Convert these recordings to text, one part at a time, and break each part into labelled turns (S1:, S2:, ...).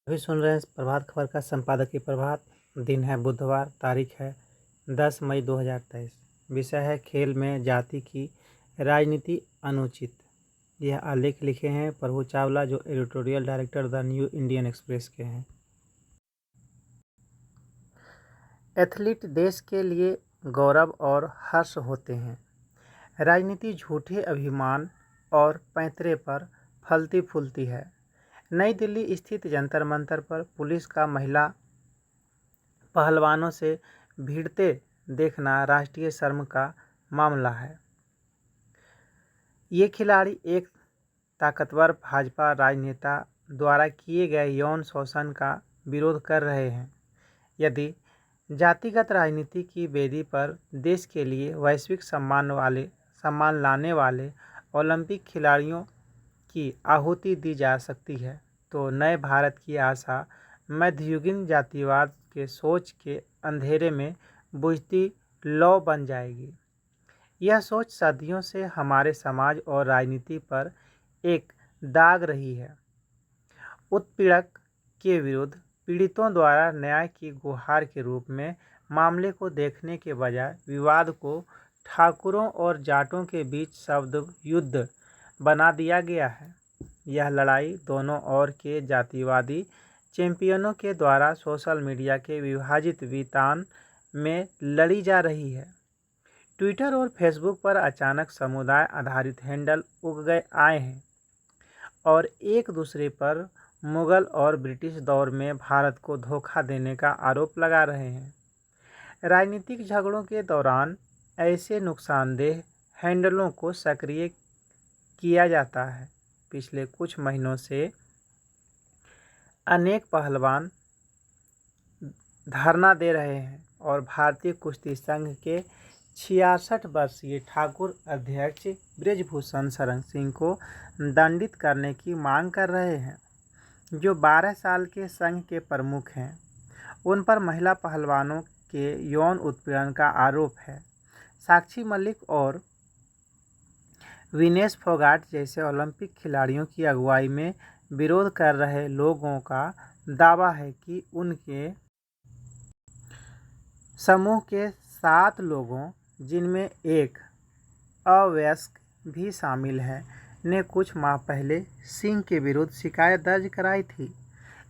S1: अभी सुन रहे हैं प्रभात खबर का संपादकीय प्रभात। दिन है बुधवार, तारीख है 10 मई 2023। विषय है खेल में जाति की राजनीति अनुचित। यह आलेख लिखे हैं प्रभु चावला, जो editorial director the new Indian express के हैं। एथलीट देश के लिए गौरव और हर्ष होते हैं। राजनीति झूठे अभिमान और पैंतरे पर फलती फूलती है। नई दिल्ली स्थित जंतर मंतर पर पुलिस का महिला पहलवानों से भिड़ते देखना राष्ट्रीय शर्म का मामला है। ये खिलाड़ी एक ताकतवर भाजपा राजनेता द्वारा किए गए यौन शोषण का विरोध कर रहे हैं। यदि जातिगत राजनीति की वेदी पर देश के लिए वैश्विक सम्मान लाने वाले ओलंपिक खिलाड़ियों की आहुति दी जा सकती है, तो नए भारत की आशा मध्ययुगीन जातिवाद के सोच के अंधेरे में बुझती लौ बन जाएगी। यह सोच सदियों से हमारे समाज और राजनीति पर एक दाग रही है। उत्पीड़क के विरुद्ध पीड़ितों द्वारा न्याय की गुहार के रूप में मामले को देखने के बजाय विवाद को ठाकुरों और जाटों के बीच शब्द युद्ध बना दिया गया है। यह लड़ाई दोनों ओर के जातिवादी चैंपियनों के द्वारा सोशल मीडिया के विभाजित वितान में लड़ी जा रही है। ट्विटर और फेसबुक पर अचानक समुदाय आधारित हैंडल उग आए हैं और एक दूसरे पर मुगल और ब्रिटिश दौर में भारत को धोखा देने का आरोप लगा रहे हैं। राजनीतिक झगड़ों के दौरान ऐसे नुकसानदेह हैंडलों को सक्रिय किया जाता है। पिछले कुछ महीनों से अनेक पहलवान धरना दे रहे हैं और भारतीय कुश्ती संघ के 66 वर्षीय ठाकुर अध्यक्ष ब्रिजभूषण शरण सिंह को दंडित करने की मांग कर रहे हैं, जो 12 साल के संघ के प्रमुख हैं। उन पर महिला पहलवानों के यौन उत्पीड़न का आरोप है। साक्षी मलिक और विनेश फोगाट जैसे ओलंपिक खिलाड़ियों की अगुवाई में विरोध कर रहे लोगों का दावा है कि उनके समूह के 7 लोगों, जिनमें एक अवयस्क भी शामिल है, ने कुछ माह पहले सिंह के विरुद्ध शिकायत दर्ज कराई थी,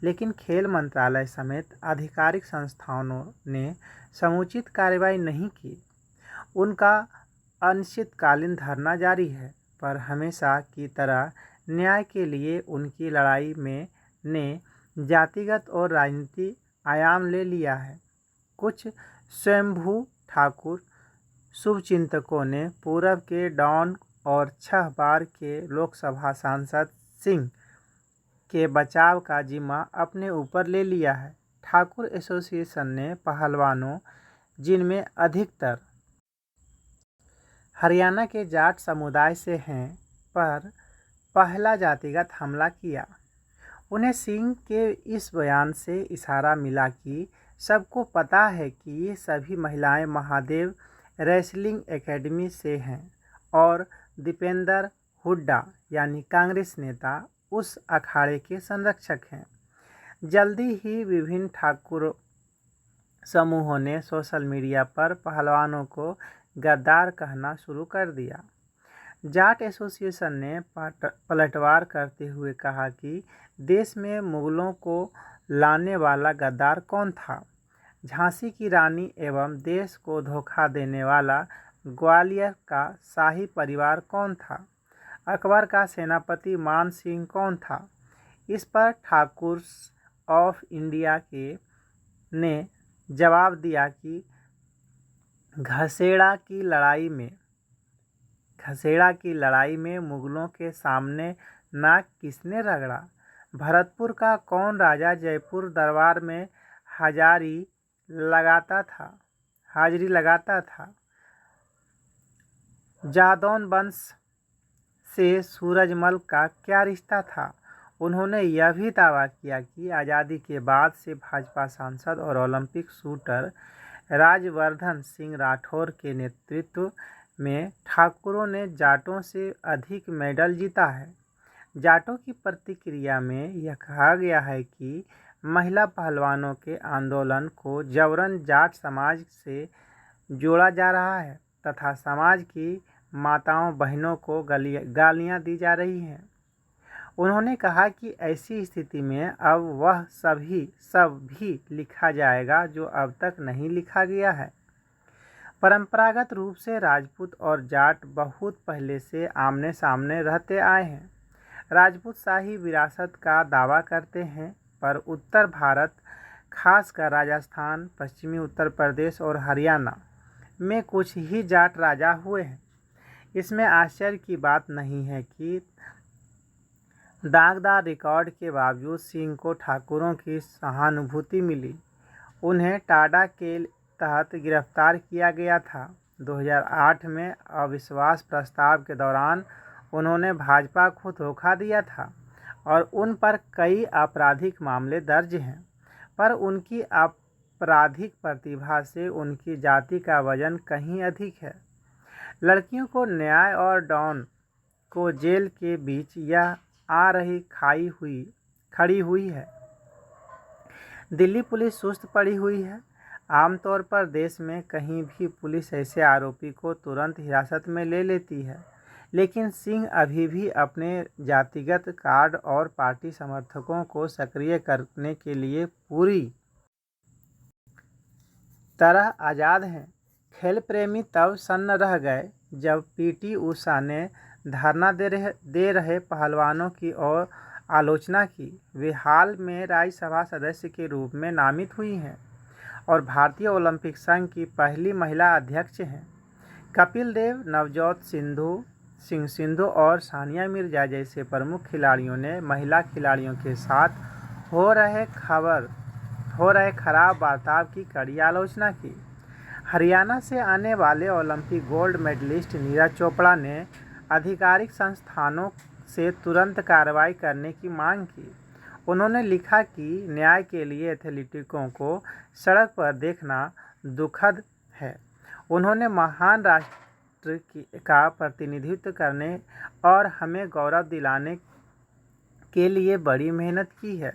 S1: लेकिन खेल मंत्रालय समेत आधिकारिक संस्थानों ने समुचित कार्रवाई नहीं की। उनका अनिश्चितकालीन धरना जारी है, पर हमेशा की तरह न्याय के लिए उनकी लड़ाई ने जातिगत और राजनीतिक आयाम ले लिया है। कुछ स्वयंभू ठाकुर शुभचिंतकों ने पूरब के डॉन और 6 बार के लोकसभा सांसद सिंह के बचाव का जिम्मा अपने ऊपर ले लिया है। ठाकुर एसोसिएशन ने पहलवानों, जिनमें अधिकतर हरियाणा के जाट समुदाय से हैं, पर पहला जातिगत हमला किया। उन्हें सिंह के इस बयान से इशारा मिला कि सबको पता है कि ये सभी महिलाएं महादेव रेसलिंग एकेडमी से हैं और दीपेंद्र हुड्डा यानी कांग्रेस नेता उस अखाड़े के संरक्षक हैं। जल्दी ही विभिन्न ठाकुर समूहों ने सोशल मीडिया पर पहलवानों को गद्दार कहना शुरू कर दिया। जाट एसोसिएशन ने पलटवार करते हुए कहा कि देश में मुगलों को लाने वाला गद्दार कौन था? झांसी की रानी एवं देश को धोखा देने वाला ग्वालियर का शाही परिवार कौन था? अकबर का सेनापति मान सिंह कौन था? इस पर ठाकुर्स ऑफ इंडिया ने जवाब दिया कि घसेड़ा की लड़ाई में मुगलों के सामने नाक किसने रगड़ा? भरतपुर का कौन राजा जयपुर दरबार में हाजिरी लगाता था? जादौन वंश से सूरजमल का क्या रिश्ता था? उन्होंने यह भी दावा किया कि आज़ादी के बाद से भाजपा सांसद और ओलंपिक शूटर राजवर्धन सिंह राठौर के नेतृत्व में ठाकुरों ने जाटों से अधिक मेडल जीता है। जाटों की प्रतिक्रिया में यह कहा गया है कि महिला पहलवानों के आंदोलन को जबरन जाट समाज से जोड़ा जा रहा है तथा समाज की माताओं बहनों को गालियाँ दी जा रही हैं। उन्होंने कहा कि ऐसी स्थिति में अब वह सब भी लिखा जाएगा जो अब तक नहीं लिखा गया है। परंपरागत रूप से राजपूत और जाट बहुत पहले से आमने सामने रहते आए हैं। राजपूत शाही विरासत का दावा करते हैं, पर उत्तर भारत खासकर राजस्थान, पश्चिमी उत्तर प्रदेश और हरियाणा में कुछ ही जाट राजा हुए हैं। इसमें आश्चर्य की बात नहीं है कि दागदार रिकॉर्ड के बावजूद सिंह को ठाकुरों की सहानुभूति मिली। उन्हें टाडा के तहत गिरफ्तार किया गया था। 2008 में अविश्वास प्रस्ताव के दौरान उन्होंने भाजपा को धोखा दिया था और उन पर कई आपराधिक मामले दर्ज हैं, पर उनकी आपराधिक प्रतिभा से उनकी जाति का वजन कहीं अधिक है। लड़कियों को न्याय और डॉन को जेल के बीच यह आ रही खड़ी हुई है। दिल्ली पुलिस सुस्त पड़ी हुई है। आमतौर पर देश में कहीं भी पुलिस ऐसे आरोपी को तुरंत हिरासत में ले लेती है, लेकिन सिंह अभी भी अपने जातिगत कार्ड और पार्टी समर्थकों को सक्रिय करने के लिए पूरी तरह आज़ाद हैं। खेल प्रेमी तब सन्न रह गए जब पीटी उषा ने धरना दे रहे पहलवानों की और आलोचना की। वे हाल में राज्यसभा सदस्य के रूप में नामित हुई हैं और भारतीय ओलंपिक संघ की पहली महिला अध्यक्ष हैं। कपिल देव, नवजोत सिंधु और सानिया मिर्जा जैसे प्रमुख खिलाड़ियों ने महिला खिलाड़ियों के साथ हो रहे खराब बर्ताव की कड़ी आलोचना की। हरियाणा से आने वाले Olympic gold medalist Neeraj Chopra ने आधिकारिक संस्थानों से तुरंत कार्रवाई करने की मांग की। उन्होंने लिखा कि न्याय के लिए एथलीटों को सड़क पर देखना दुखद है। उन्होंने महान राष्ट्र का प्रतिनिधित्व करने और हमें गौरव दिलाने के लिए बड़ी मेहनत की है।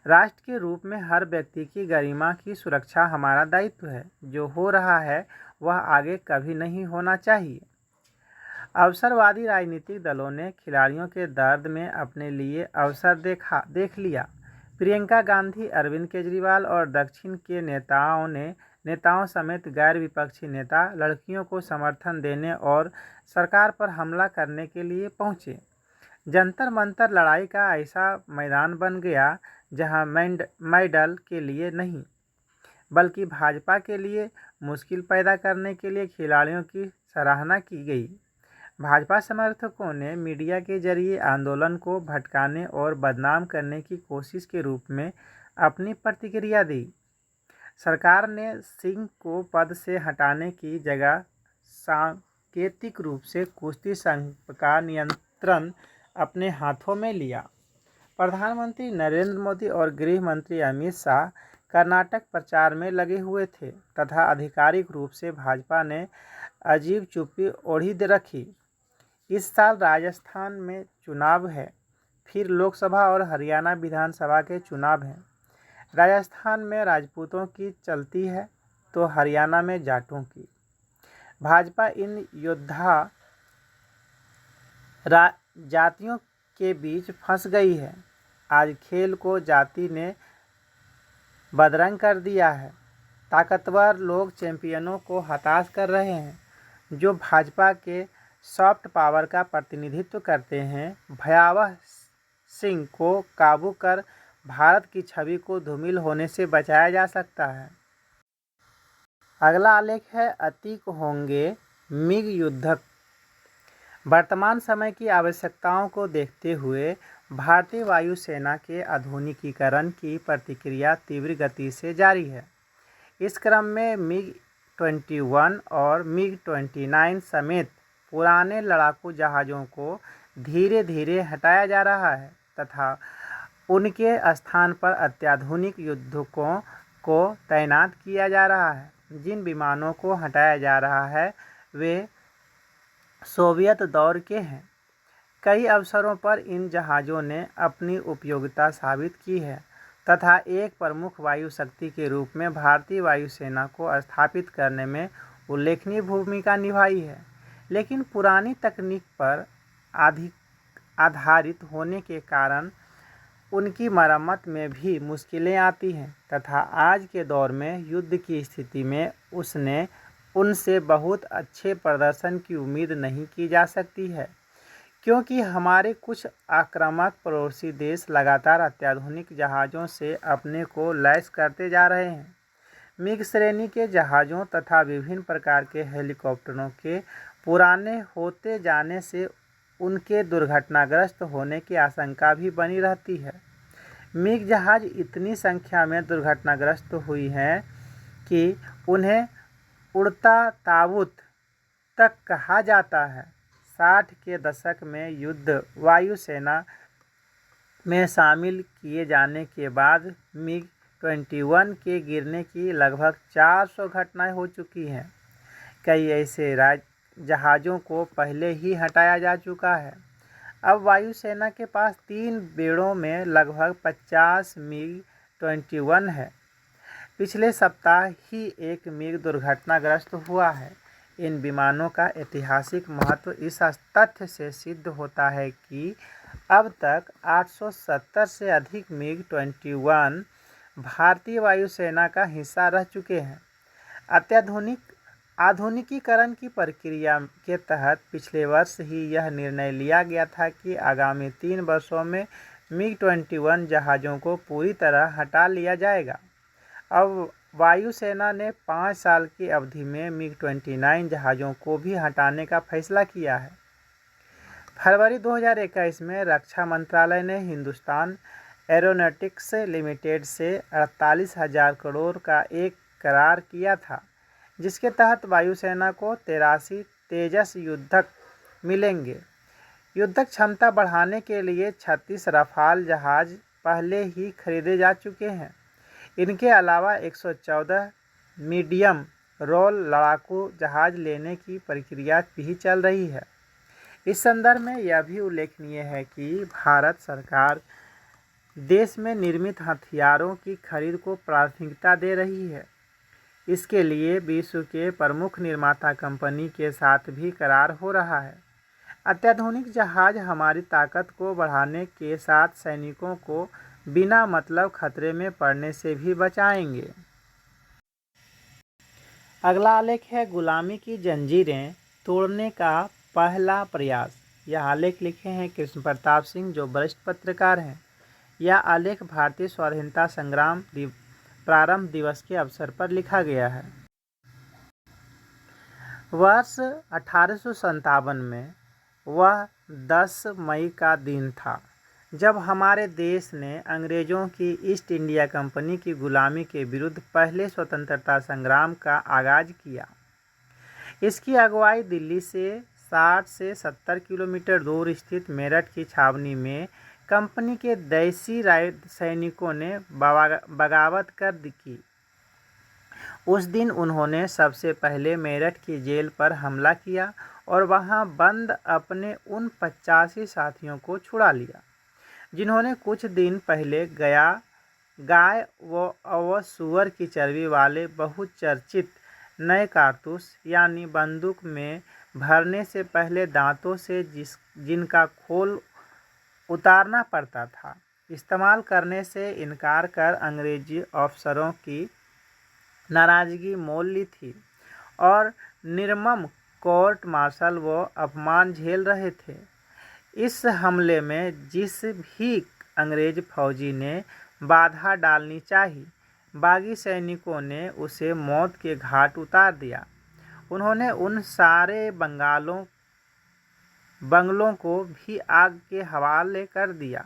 S1: राष्ट्र के रूप में हर व्यक्ति की गरिमा की सुरक्षा हमारा दायित्व है। जो हो रहा है वह आगे कभी नहीं होना चाहिए। अवसरवादी राजनीतिक दलों ने खिलाड़ियों के दर्द में अपने लिए अवसर देख लिया। प्रियंका गांधी, अरविंद केजरीवाल और दक्षिण के नेताओं समेत गैर विपक्षी नेता लड़कियों को समर्थन देने और सरकार पर हमला करने के लिए पहुंचे। जंतर मंतर लड़ाई का ऐसा मैदान बन गया जहां मेडल के लिए नहीं बल्कि भाजपा के लिए मुश्किल पैदा करने के लिए खिलाड़ियों की सराहना की गई। भाजपा समर्थकों ने मीडिया के जरिए आंदोलन को भटकाने और बदनाम करने की कोशिश के रूप में अपनी प्रतिक्रिया दी। सरकार ने सिंह को पद से हटाने की जगह सांकेतिक रूप से कुश्ती संघ का नियंत्रण अपने हाथों में लिया। प्रधानमंत्री नरेंद्र मोदी और गृह मंत्री अमित शाह कर्नाटक प्रचार में लगे हुए थे तथा आधिकारिक रूप से भाजपा ने अजीब चुप्पी ओढ़ी रखी। इस साल राजस्थान में चुनाव है, फिर लोकसभा और हरियाणा विधानसभा के चुनाव हैं। राजस्थान में राजपूतों की चलती है तो हरियाणा में जाटों की। भाजपा इन जातियों के बीच फंस गई है। आज खेल को जाति ने बदरंग कर दिया है। ताकतवर लोग चैंपियनों को हताश कर रहे हैं जो भाजपा के सॉफ्ट पावर का प्रतिनिधित्व करते हैं। भयावह सिंह को काबू कर भारत की छवि को धूमिल होने से बचाया जा सकता है। अगला आलेख है अतीक होंगे मिग युद्धक। वर्तमान समय की आवश्यकताओं को देखते हुए भारतीय वायुसेना के आधुनिकीकरण की प्रक्रिया तीव्र गति से जारी है। इस क्रम में MiG-21 और MiG-29 समेत पुराने लड़ाकू जहाज़ों को धीरे धीरे हटाया जा रहा है तथा उनके स्थान पर अत्याधुनिक युद्धकों को तैनात किया जा रहा है। जिन विमानों को हटाया जा रहा है वे सोवियत दौर के हैं। कई अवसरों पर इन जहाज़ों ने अपनी उपयोगिता साबित की है। तथा एक प्रमुख वायु शक्ति के रूप में भारतीय वायुसेना को स्थापित करने में उल्लेखनीय भूमिका निभाई है। लेकिन पुरानी तकनीक पर आधारित होने के कारण उनकी मरम्मत में भी मुश्किलें आती हैं तथा आज के दौर में युद्ध की स्थिति में उनसे बहुत अच्छे प्रदर्शन की उम्मीद नहीं की जा सकती है, क्योंकि हमारे कुछ आक्रामक पड़ोसी देश लगातार अत्याधुनिक जहाज़ों से अपने को लैस करते जा रहे हैं। मिग श्रेणी के जहाज़ों तथा विभिन्न प्रकार के हेलीकॉप्टरों के पुराने होते जाने से उनके दुर्घटनाग्रस्त होने की आशंका भी बनी रहती है। मिग जहाज़ इतनी संख्या में दुर्घटनाग्रस्त हुई हैं कि उन्हें उड़ता ताबूत तक कहा जाता है। 60 के दशक में युद्ध वायुसेना में शामिल किए जाने के बाद मिग 21 के गिरने की लगभग 400 घटनाएं हो चुकी हैं। कई ऐसे जहाज़ों को पहले ही हटाया जा चुका है। अब वायुसेना के पास 3 बेड़ों में लगभग 50 मिग 21 है। पिछले सप्ताह ही एक मिग दुर्घटनाग्रस्त हुआ है। इन विमानों का ऐतिहासिक महत्व इस तथ्य से सिद्ध होता है कि अब तक 870 से अधिक मिग 21 भारतीय वायुसेना का हिस्सा रह चुके हैं। आधुनिकीकरण की प्रक्रिया के तहत पिछले वर्ष ही यह निर्णय लिया गया था कि आगामी 3 वर्षों में मिग 21 जहाज़ों को पूरी तरह हटा लिया जाएगा। अब वायुसेना ने 5 साल की अवधि में मिग 29 जहाज़ों को भी हटाने का फैसला किया है। फरवरी 2021 में रक्षा मंत्रालय ने हिंदुस्तान एरोनॉटिक्स लिमिटेड से 48,000 करोड़ का एक करार किया था, जिसके तहत वायुसेना को 83 तेजस युद्धक मिलेंगे। युद्धक क्षमता बढ़ाने के लिए 36 रफाल जहाज पहले ही खरीदे जा चुके हैं। इनके अलावा 114 मीडियम रोल लड़ाकू जहाज लेने की प्रक्रिया भी चल रही है। इस संदर्भ में यह भी उल्लेखनीय है कि भारत सरकार देश में निर्मित हथियारों की खरीद को प्राथमिकता दे रही है। इसके लिए विश्व के प्रमुख निर्माता कंपनी के साथ भी करार हो रहा है। अत्याधुनिक जहाज हमारी ताकत को बढ़ाने के साथ सैनिकों को बिना मतलब खतरे में पड़ने से भी बचाएंगे। अगला आलेख है गुलामी की जंजीरें तोड़ने का पहला प्रयास। यह आलेख लिखे हैं कृष्ण प्रताप सिंह, जो वरिष्ठ पत्रकार हैं। यह आलेख भारतीय स्वाधीनता संग्राम प्रारंभ दिवस के अवसर पर लिखा गया है। वर्ष 1857 में वह 10 मई का दिन था जब हमारे देश ने अंग्रेज़ों की ईस्ट इंडिया कंपनी की गुलामी के विरुद्ध पहले स्वतंत्रता संग्राम का आगाज़ किया। इसकी अगुवाई दिल्ली से 60 से 70 किलोमीटर दूर स्थित मेरठ की छावनी में कंपनी के देसी सैनिकों ने बगावत कर की। उस दिन उन्होंने सबसे पहले मेरठ की जेल पर हमला किया और वहां बंद अपने उन 85 साथियों को छुड़ा लिया, जिन्होंने कुछ दिन पहले गाय व सूअर की चर्बी वाले बहुचर्चित नए कारतूस यानी बंदूक में भरने से पहले दांतों से जिनका खोल उतारना पड़ता था, इस्तेमाल करने से इनकार कर अंग्रेजी अफसरों की नाराज़गी मोल ली थी और निर्मम कोर्ट मार्शल व अपमान झेल रहे थे। इस हमले में जिस भी अंग्रेज फौजी ने बाधा डालनी चाहिए, बागी सैनिकों ने उसे मौत के घाट उतार दिया। उन्होंने उन सारे बंगलों को भी आग के हवाले कर दिया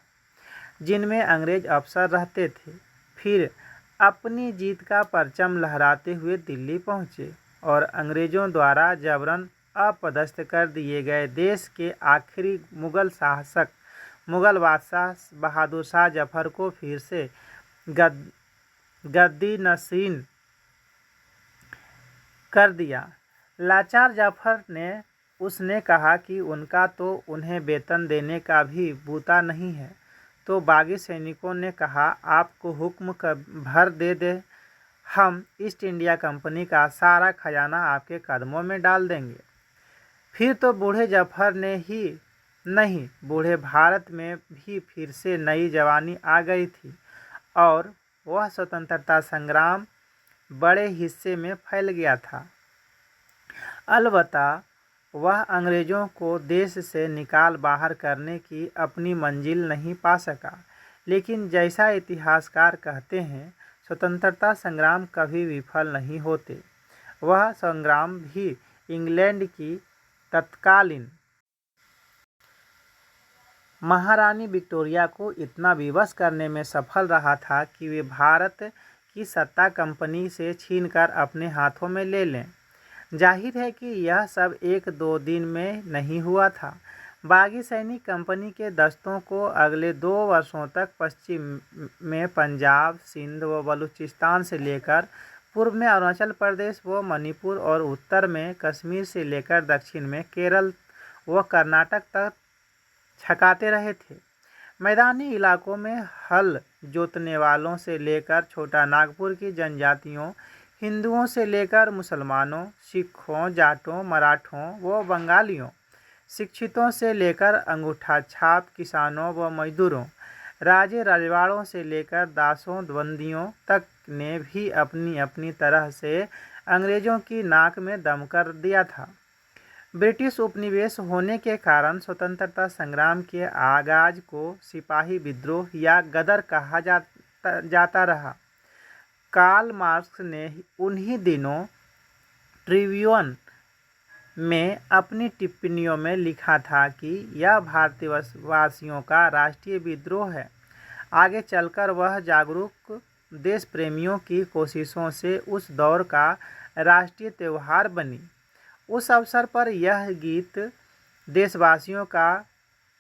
S1: जिनमें अंग्रेज अफसर रहते थे। फिर अपनी जीत का परचम लहराते हुए दिल्ली पहुँचे और अंग्रेज़ों द्वारा जबरन अपदस्थ कर दिए गए देश के आखिरी मुग़ल बादशाह बहादुर शाह जफ़र को फिर से गद्दी नशीन कर दिया। लाचार जफ़र ने उसने कहा कि उनका तो उन्हें वेतन देने का भी बूता नहीं है, तो बागी सैनिकों ने कहा, आपको हुक्म भर दे, हम ईस्ट इंडिया कंपनी का सारा खजाना आपके कदमों में डाल देंगे। फिर तो बूढ़े जफर ने ही नहीं, बूढ़े भारत में भी फिर से नई जवानी आ गई थी और वह स्वतंत्रता संग्राम बड़े हिस्से में फैल गया था। अलबत्ता वह अंग्रेज़ों को देश से निकाल बाहर करने की अपनी मंजिल नहीं पा सका, लेकिन जैसा इतिहासकार कहते हैं, स्वतंत्रता संग्राम कभी विफल नहीं होते। वह संग्राम भी इंग्लैंड की तत्कालीन महारानी विक्टोरिया को इतना विवश करने में सफल रहा था कि वे भारत की सत्ता कंपनी से छीनकर अपने हाथों में ले लें। जाहिर है कि यह सब एक दो दिन में नहीं हुआ था। बागी सैनिक कंपनी के दस्तों को अगले 2 वर्षों तक पश्चिम में पंजाब, सिंध व बलूचिस्तान से लेकर पूर्व में अरुणाचल प्रदेश व मणिपुर और उत्तर में कश्मीर से लेकर दक्षिण में केरल व कर्नाटक तक छकाते रहे थे। मैदानी इलाकों में हल जोतने वालों से लेकर छोटा नागपुर की जनजातियों, हिंदुओं से लेकर मुसलमानों, सिखों, जाटों, मराठों व बंगालियों, शिक्षितों से लेकर अंगूठा छाप किसानों व मजदूरों, राजे रजवाड़ों से लेकर दासों बंदियों तक ने भी अपनी अपनी तरह से अंग्रेज़ों की नाक में दम कर दिया था। ब्रिटिश उपनिवेश होने के कारण स्वतंत्रता संग्राम के आगाज को सिपाही विद्रोह या गदर कहा जाता रहा। कार्ल मार्क्स ने उन्हीं दिनों ट्रिब्यून में अपनी टिप्पणियों में लिखा था कि यह भारतवासियों का राष्ट्रीय विद्रोह है। आगे चलकर वह जागरूक देश प्रेमियों की कोशिशों से उस दौर का राष्ट्रीय त्यौहार बनी। उस अवसर पर यह गीत देशवासियों का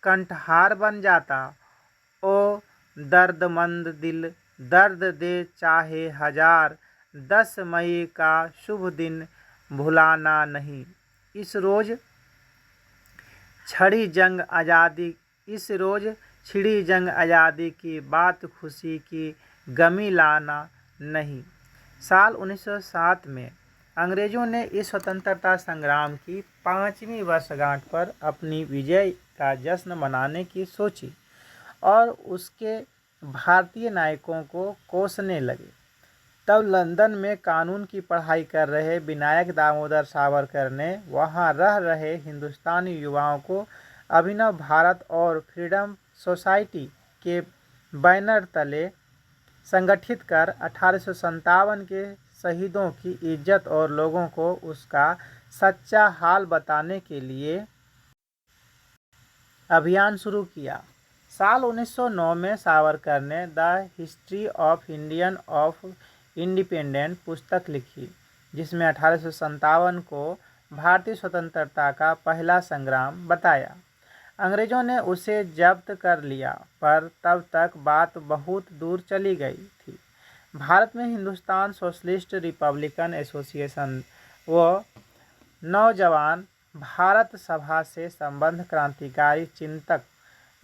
S1: कंठहार बन जाता। ओ दर्दमंद दिल दर्द दे चाहे हजार, 10 मई का शुभ दिन भुलाना नहीं। इस रोज़ छिड़ी जंग आज़ादी की बात खुशी की गमी लाना नहीं। साल 1907 में अंग्रेज़ों ने इस स्वतंत्रता संग्राम की 5वीं वर्षगांठ पर अपनी विजय का जश्न मनाने की सोची और उसके भारतीय नायकों को कोसने लगे। तब लंदन में कानून की पढ़ाई कर रहे विनायक दामोदर सावरकर ने वहां रह रहे हिंदुस्तानी युवाओं को अभिनव भारत और फ्रीडम सोसाइटी के बैनर तले संगठित कर 1857 के शहीदों की इज्जत और लोगों को उसका सच्चा हाल बताने के लिए अभियान शुरू किया। साल 1909 में सावरकर ने द हिस्ट्री ऑफ इंडिपेंडेंट पुस्तक लिखी, जिसमें 1857 को भारतीय स्वतंत्रता का पहला संग्राम बताया। अंग्रेज़ों ने उसे जब्त कर लिया, पर तब तक बात बहुत दूर चली गई थी। भारत में हिंदुस्तान सोशलिस्ट रिपब्लिकन एसोसिएशन व नौजवान भारत सभा से संबद्ध क्रांतिकारी चिंतक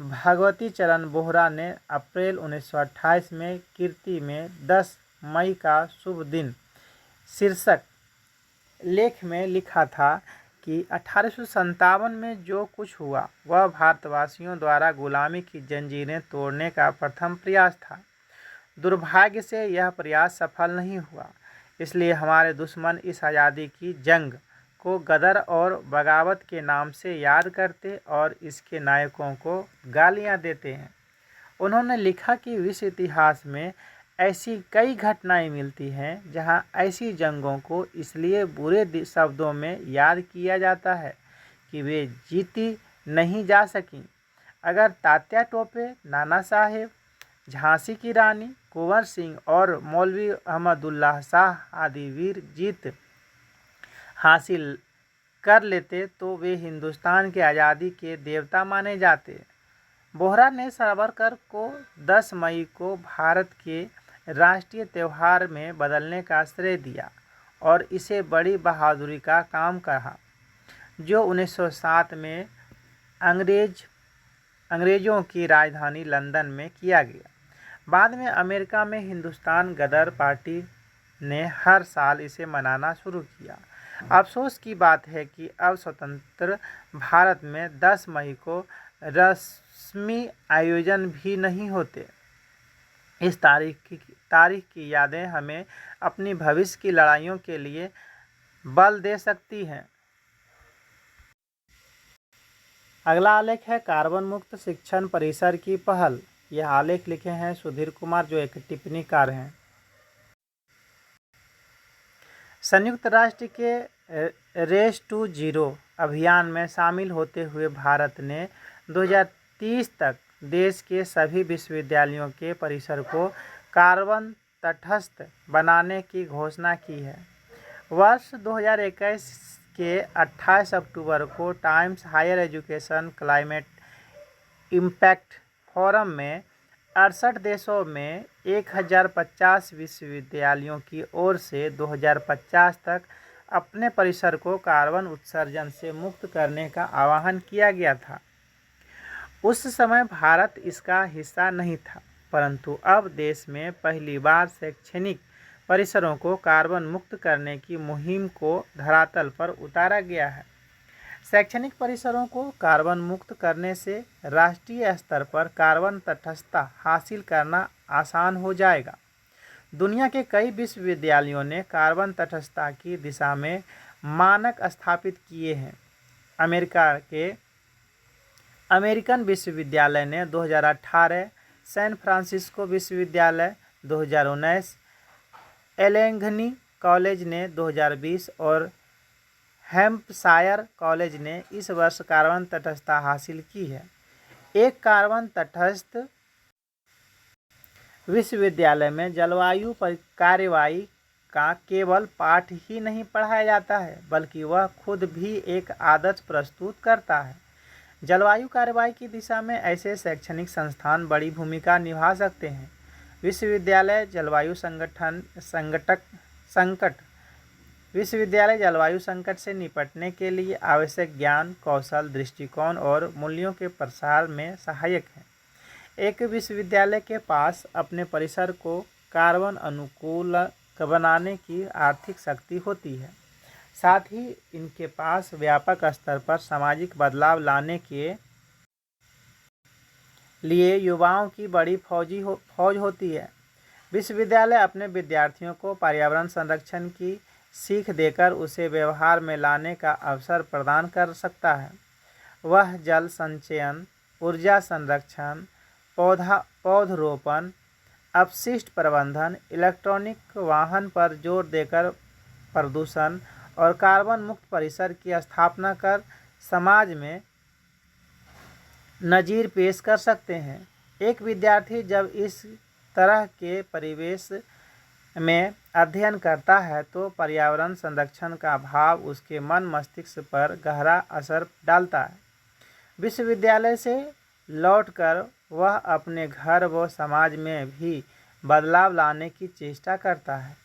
S1: भगवती चरण बोहरा ने अप्रैल 1928 में कीर्ति में 10 मई का शुभ दिन शीर्षक लेख में लिखा था कि 1857 में जो कुछ हुआ वह भारतवासियों द्वारा गुलामी की जंजीरें तोड़ने का प्रथम प्रयास था। दुर्भाग्य से यह प्रयास सफल नहीं हुआ, इसलिए हमारे दुश्मन इस आज़ादी की जंग को गदर और बगावत के नाम से याद करते और इसके नायकों को गालियां देते हैं। उन्होंने लिखा कि विश्व इतिहास में ऐसी कई घटनाएं मिलती हैं जहां ऐसी जंगों को इसलिए बुरे शब्दों में याद किया जाता है कि वे जीती नहीं जा सकीं। अगर तात्या टोपे, नाना साहेब, झांसी की रानी, कुंवर सिंह और मौलवी अहमदुल्लाह शाह आदि वीर जीत हासिल कर लेते तो वे हिंदुस्तान की आज़ादी के देवता माने जाते। बोहरा ने सावरकर को 10 मई को भारत के राष्ट्रीय त्यौहार में बदलने का श्रेय दिया और इसे बड़ी बहादुरी का काम कहा, जो 1907 में अंग्रेज़ों की राजधानी लंदन में किया गया। बाद में अमेरिका में हिंदुस्तान गदर पार्टी ने हर साल इसे मनाना शुरू किया। अफसोस की बात है कि अब स्वतंत्र भारत में 10 मई को रस्मी आयोजन भी नहीं होते। इस तारीख की यादें हमें अपनी भविष्य की लड़ाइयों के लिए बल दे सकती हैं। अगला आलेख है कार्बन मुक्त शिक्षण परिसर की पहल। यह आलेख लिखे हैं सुधीर कुमार, जो एक टिप्पणीकार हैं। संयुक्त राष्ट्र के रेस टू जीरो अभियान में शामिल होते हुए भारत ने 2030 तक देश के सभी विश्वविद्यालयों के परिसर को कार्बन तटस्थ बनाने की घोषणा की है। वर्ष 2021 के 28 अक्टूबर को Times Higher Education Climate Impact Forum में 68 देशों में 1050 विश्वविद्यालयों की ओर से 2050 तक अपने परिसर को कार्बन उत्सर्जन से मुक्त करने का आह्वान किया गया था। उस समय भारत इसका हिस्सा नहीं था, परंतु अब देश में पहली बार शैक्षणिक परिसरों को कार्बन मुक्त करने की मुहिम को धरातल पर उतारा गया है। शैक्षणिक परिसरों को कार्बन मुक्त करने से राष्ट्रीय स्तर पर कार्बन तटस्थता हासिल करना आसान हो जाएगा। दुनिया के कई विश्वविद्यालयों ने कार्बन तटस्थता की दिशा में मानक स्थापित किए हैं। अमेरिका के अमेरिकन विश्वविद्यालय ने 2018, सैन फ्रांसिस्को विश्वविद्यालय 2019, एलेंघनी कॉलेज ने 2020 और हैम्पशायर कॉलेज ने इस वर्ष कार्बन तटस्थता हासिल की है। एक कार्बन तटस्थ विश्वविद्यालय में जलवायु कार्यवाही का केवल पाठ ही नहीं पढ़ाया जाता है, बल्कि वह खुद भी एक आदर्श प्रस्तुत करता है। जलवायु कार्यवाही की दिशा में ऐसे शैक्षणिक संस्थान बड़ी भूमिका निभा सकते हैं। विश्वविद्यालय जलवायु संकट से निपटने के लिए आवश्यक ज्ञान, कौशल, दृष्टिकोण और मूल्यों के प्रसार में सहायक हैं। एक विश्वविद्यालय के पास अपने परिसर को कार्बन अनुकूल बनाने की आर्थिक शक्ति होती है, साथ ही इनके पास व्यापक स्तर पर सामाजिक बदलाव लाने के लिए युवाओं की बड़ी फौज होती है। विश्वविद्यालय अपने विद्यार्थियों को पर्यावरण संरक्षण की सीख देकर उसे व्यवहार में लाने का अवसर प्रदान कर सकता है। वह जल संचयन, ऊर्जा संरक्षण, पौधरोपण, अपशिष्ट प्रबंधन, इलेक्ट्रॉनिक वाहन पर जोर देकर प्रदूषण और कार्बन मुक्त परिसर की स्थापना कर समाज में नज़ीर पेश कर सकते हैं। एक विद्यार्थी जब इस तरह के परिवेश में अध्ययन करता है तो पर्यावरण संरक्षण का भाव उसके मन मस्तिष्क पर गहरा असर डालता है। विश्वविद्यालय से लौटकर वह अपने घर व समाज में भी बदलाव लाने की चेष्टा करता है।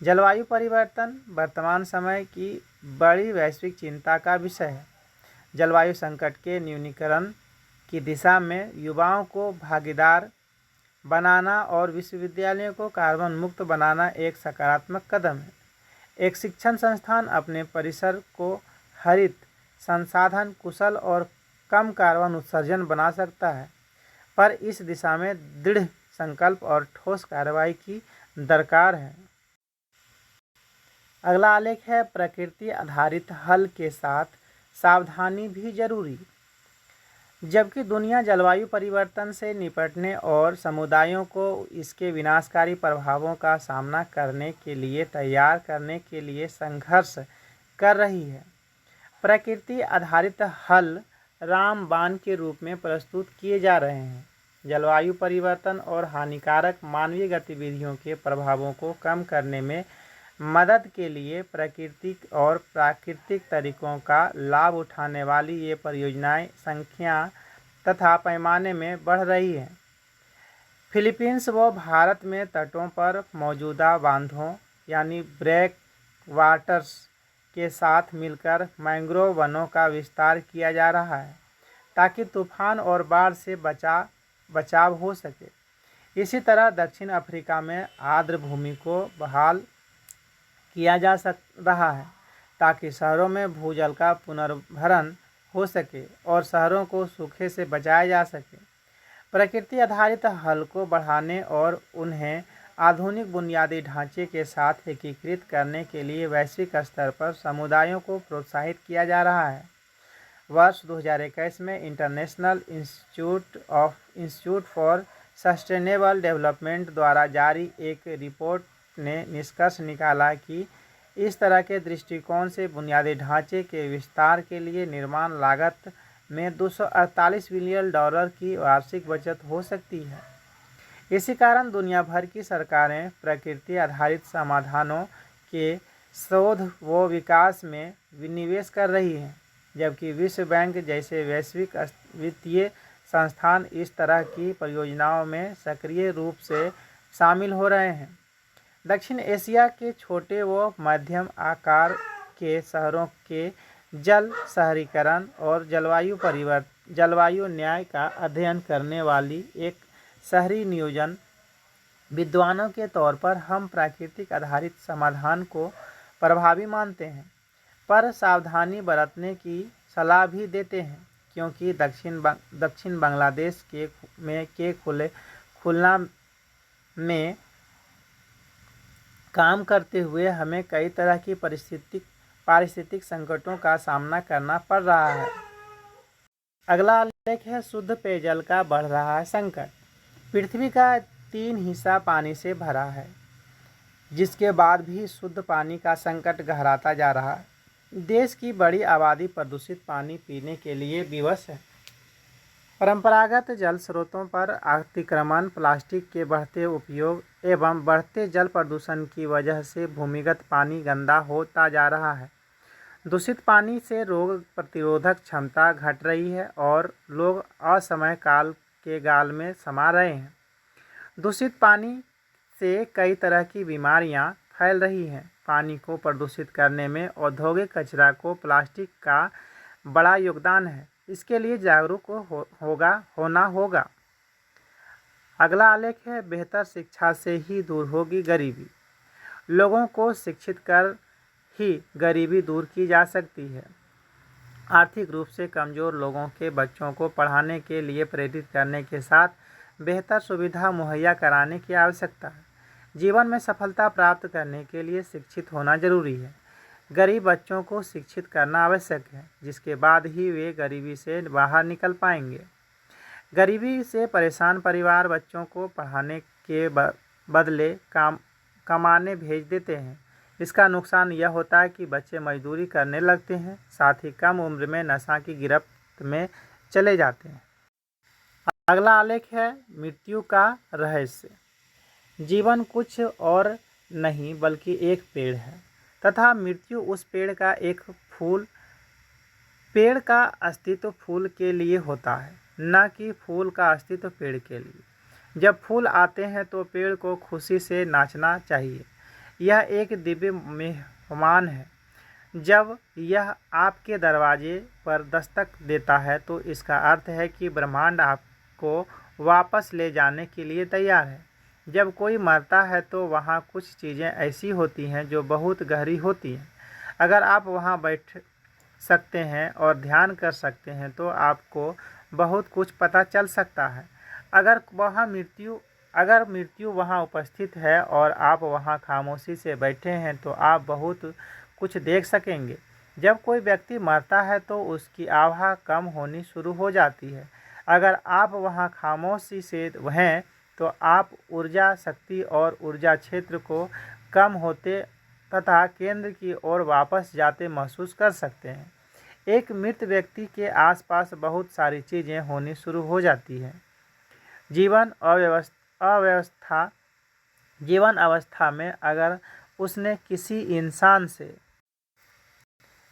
S1: जलवायु परिवर्तन वर्तमान समय की बड़ी वैश्विक चिंता का विषय है। जलवायु संकट के न्यूनीकरण की दिशा में युवाओं को भागीदार बनाना और विश्वविद्यालयों को कार्बन मुक्त बनाना एक सकारात्मक कदम है। एक शिक्षण संस्थान अपने परिसर को हरित, संसाधन कुशल और कम कार्बन उत्सर्जन बना सकता है, पर इस दिशा में दृढ़ संकल्प और ठोस कार्रवाई की दरकार है। अगला आलेख है प्रकृति आधारित हल के साथ सावधानी भी जरूरी। जबकि दुनिया जलवायु परिवर्तन से निपटने और समुदायों को इसके विनाशकारी प्रभावों का सामना करने के लिए तैयार करने के लिए संघर्ष कर रही है, प्रकृति आधारित हल रामबाण के रूप में प्रस्तुत किए जा रहे हैं। जलवायु परिवर्तन और हानिकारक मानवीय गतिविधियों के प्रभावों को कम करने में मदद के लिए प्राकृतिक और प्राकृतिक तरीकों का लाभ उठाने वाली ये परियोजनाएं संख्या तथा पैमाने में बढ़ रही हैं। फिलीपींस व भारत में तटों पर मौजूदा बांधों यानी ब्रेक वाटर्स के साथ मिलकर मैंग्रोव वनों का विस्तार किया जा रहा है। ताकि तूफान और बाढ़ से बचाव हो सके। इसी तरह दक्षिण अफ्रीका में आर्द्र भूमि को बहाल किया जा रहा है ताकि शहरों में भूजल का पुनर्भरण हो सके और शहरों को सूखे से बचाया जा सके। प्रकृति आधारित हल को बढ़ाने और उन्हें आधुनिक बुनियादी ढांचे के साथ एकीकृत करने के लिए वैश्विक स्तर पर समुदायों को प्रोत्साहित किया जा रहा है। वर्ष 2021 में international institute for sustainable development द्वारा जारी एक रिपोर्ट ने निष्कर्ष निकाला कि इस तरह के दृष्टिकोण से बुनियादी ढांचे के विस्तार के लिए निर्माण लागत में $248 बिलियन की वार्षिक बचत हो सकती है। इसी कारण दुनिया भर की सरकारें प्रकृति आधारित समाधानों के शोध व विकास में निवेश कर रही हैं, जबकि विश्व बैंक जैसे वैश्विक वित्तीय संस्थान इस तरह की परियोजनाओं में सक्रिय रूप से शामिल हो रहे हैं। दक्षिण एशिया के छोटे व मध्यम आकार के शहरों के जल शहरीकरण और जलवायु न्याय का अध्ययन करने वाली एक शहरी नियोजन विद्वानों के तौर पर हम प्राकृतिक आधारित समाधान को प्रभावी मानते हैं, पर सावधानी बरतने की सलाह भी देते हैं, क्योंकि दक्षिण बांग्लादेश के खुलना में काम करते हुए हमें कई तरह की पारिस्थितिक संकटों का सामना करना पड़ रहा है। अगला आलेख है शुद्ध पेयजल का बढ़ रहा है संकट। पृथ्वी का 3 हिस्सा पानी से भरा है, जिसके बाद भी शुद्ध पानी का संकट गहराता जा रहा है। देश की बड़ी आबादी प्रदूषित पानी पीने के लिए विवश है। परंपरागत जल स्रोतों पर अतिक्रमण, प्लास्टिक के बढ़ते उपयोग एवं बढ़ते जल प्रदूषण की वजह से भूमिगत पानी गंदा होता जा रहा है। दूषित पानी से रोग प्रतिरोधक क्षमता घट रही है और लोग असमय काल के गाल में समा रहे हैं। दूषित पानी से कई तरह की बीमारियां फैल रही हैं। पानी को प्रदूषित करने में औद्योगिक कचरा को प्लास्टिक का बड़ा योगदान है। इसके लिए जागरूक होना होगा। अगला आलेख है बेहतर शिक्षा से ही दूर होगी गरीबी। लोगों को शिक्षित कर ही गरीबी दूर की जा सकती है। आर्थिक रूप से कमज़ोर लोगों के बच्चों को पढ़ाने के लिए प्रेरित करने के साथ बेहतर सुविधा मुहैया कराने की आवश्यकता है। जीवन में सफलता प्राप्त करने के लिए शिक्षित होना जरूरी है। गरीब बच्चों को शिक्षित करना आवश्यक है, जिसके बाद ही वे गरीबी से बाहर निकल पाएंगे। गरीबी से परेशान परिवार बच्चों को पढ़ाने के बदले कमाने भेज देते हैं। इसका नुकसान यह होता है कि बच्चे मजदूरी करने लगते हैं, साथ ही कम उम्र में नशा की गिरफ्त में चले जाते हैं। अगला आलेख है मृत्यु का रहस्य। जीवन कुछ और नहीं बल्कि एक पेड़ है तथा मृत्यु उस पेड़ का एक फूल। पेड़ का अस्तित्व फूल के लिए होता है, न कि फूल का अस्तित्व पेड़ के लिए। जब फूल आते हैं तो पेड़ को खुशी से नाचना चाहिए। यह एक दिव्य मेहमान है। जब यह आपके दरवाजे पर दस्तक देता है तो इसका अर्थ है कि ब्रह्मांड आपको वापस ले जाने के लिए तैयार है। जब कोई मरता है तो वहाँ कुछ चीज़ें ऐसी होती हैं जो बहुत गहरी होती हैं। अगर आप वहाँ बैठ सकते हैं और ध्यान कर सकते हैं तो आपको बहुत कुछ पता चल सकता है। अगर मृत्यु वहाँ उपस्थित है और आप वहाँ खामोशी से बैठे हैं तो आप बहुत कुछ देख सकेंगे। जब कोई व्यक्ति मरता है तो उसकी आभा कम होनी शुरू हो जाती है। अगर आप वहाँ खामोशी से हैं तो आप ऊर्जा, शक्ति और ऊर्जा क्षेत्र को कम होते तथा केंद्र की ओर वापस जाते महसूस कर सकते हैं। एक मृत व्यक्ति के आसपास बहुत सारी चीज़ें होनी शुरू हो जाती हैं। जीवन अवस्था में अगर उसने किसी इंसान से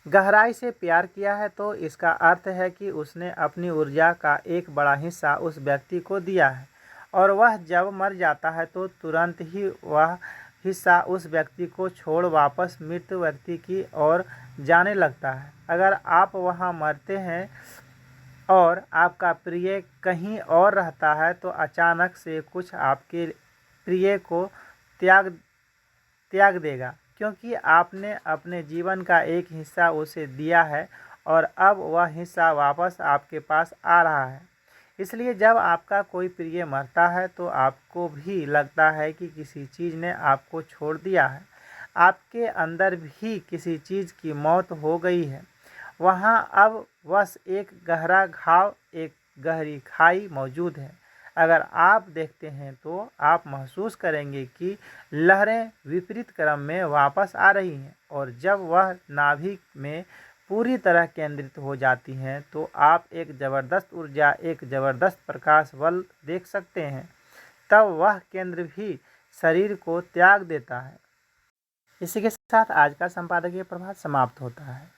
S1: गहराई से प्यार किया है तो इसका अर्थ है कि उसने अपनी ऊर्जा का एक बड़ा हिस्सा उस व्यक्ति को दिया है और वह जब मर जाता है तो तुरंत ही वह हिस्सा उस व्यक्ति को छोड़ वापस मृत व्यक्ति की ओर जाने लगता है। अगर आप वहाँ मरते हैं और आपका प्रिय कहीं और रहता है तो अचानक से कुछ आपके प्रिय को त्याग त्याग देगा, क्योंकि आपने अपने जीवन का एक हिस्सा उसे दिया है और अब वह हिस्सा वापस आपके पास आ रहा है। इसलिए जब आपका कोई प्रिय मरता है तो आपको भी लगता है कि किसी चीज़ ने आपको छोड़ दिया है। आपके अंदर भी किसी चीज़ की मौत हो गई है। वहाँ अब बस एक गहरा घाव, एक गहरी खाई मौजूद है। अगर आप देखते हैं तो आप महसूस करेंगे कि लहरें विपरीत क्रम में वापस आ रही हैं, और जब वह नाभिक में पूरी तरह केंद्रित हो जाती हैं तो आप एक ज़बरदस्त ऊर्जा, एक ज़बरदस्त प्रकाश बल देख सकते हैं। तब वह केंद्र भी शरीर को त्याग देता है। इसी के साथ आज का संपादकीय प्रभात समाप्त होता है।